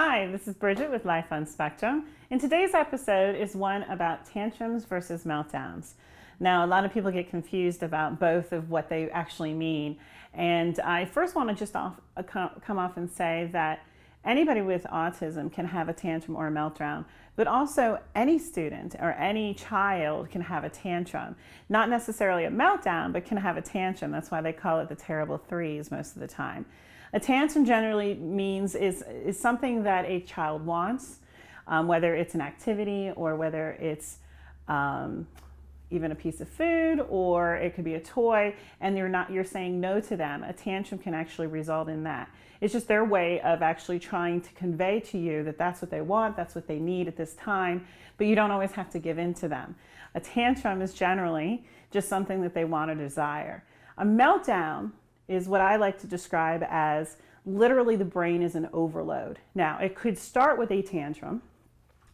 Hi, this is Bridget with Life on Spectrum, and today's episode is one about tantrums versus meltdowns. Now, a lot of people get confused about both of what they actually mean, and I first want to just come off and say that anybody with autism can have a tantrum or a meltdown, but also any student or any child can have a tantrum. Not necessarily a meltdown, but can have a tantrum. That's why they call it the terrible threes most of the time. A tantrum generally means is something that a child wants, whether it's an activity or whether it's even a piece of food, or it could be a toy, and you're saying no to them. A tantrum can actually result in that. It's just their way of actually trying to convey to you that that's what they want, that's what they need at this time, but you don't always have to give in to them. A tantrum is generally just something that they want or desire. A meltdown is what I like to describe as literally the brain is an overload. Now, it could start with a tantrum,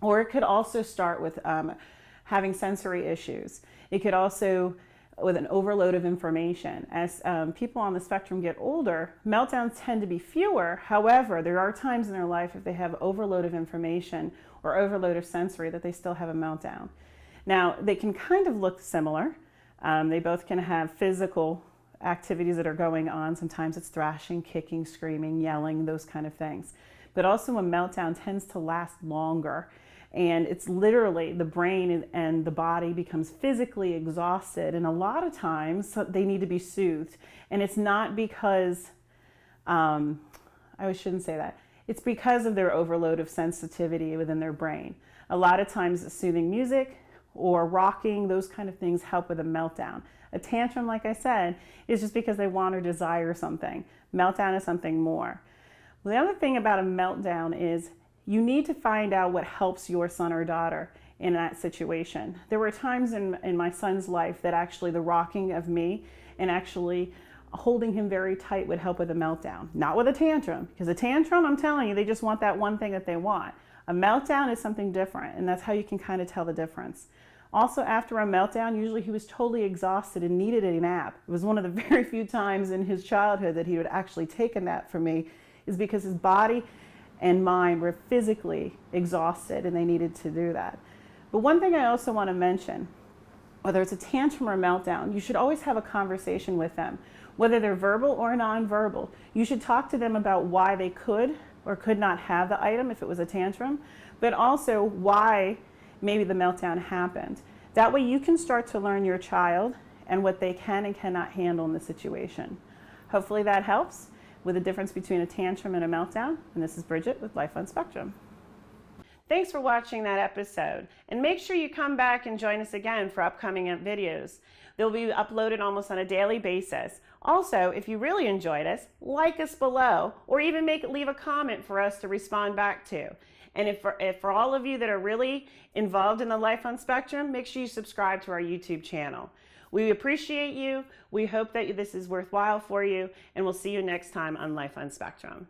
or it could also start with having sensory issues. It could also with an overload of information. As people on the spectrum get older, meltdowns tend to be fewer. However, there are times in their life if they have overload of information or overload of sensory that they still have a meltdown. Now, they can kind of look similar. They both can have physical activities that are going on. Sometimes it's thrashing, kicking, screaming, yelling, those kind of things. But also a meltdown tends to last longer, and it's literally the brain and the body becomes physically exhausted, and a lot of times they need to be soothed. And it's not because, I shouldn't say that, it's because of their overload of sensitivity within their brain. A lot of times soothing music or rocking, those kind of things help with a meltdown. A tantrum, like I said, is just because they want or desire something. Meltdown is something more. Well, the other thing about a meltdown is you need to find out what helps your son or daughter in that situation. There were times in my son's life that actually the rocking of me and actually holding him very tight would help with a meltdown. Not with a tantrum, because a tantrum, I'm telling you, they just want that one thing that they want. A meltdown is something different, and that's how you can kind of tell the difference. Also, after a meltdown, usually he was totally exhausted and needed a nap. It was one of the very few times in his childhood that he would actually take a nap from me, is because his body and mind were physically exhausted and they needed to do that. But one thing I also want to mention, whether it's a tantrum or a meltdown, you should always have a conversation with them. Whether they're verbal or nonverbal, you should talk to them about why they could or could not have the item if it was a tantrum, but also why maybe the meltdown happened. That way you can start to learn your child and what they can and cannot handle in the situation. Hopefully that helps with the difference between a tantrum and a meltdown. And this is Bridget with Life on Spectrum. Thanks for watching that episode, and make sure you come back and join us again for upcoming videos. They'll be uploaded almost on a daily basis. Also, if you really enjoyed us, like us below, or even leave a comment for us to respond back to. And if for all of you that are really involved in the Life on Spectrum, make sure you subscribe to our YouTube channel. We appreciate you. We hope that this is worthwhile for you, and we'll see you next time on Life on Spectrum.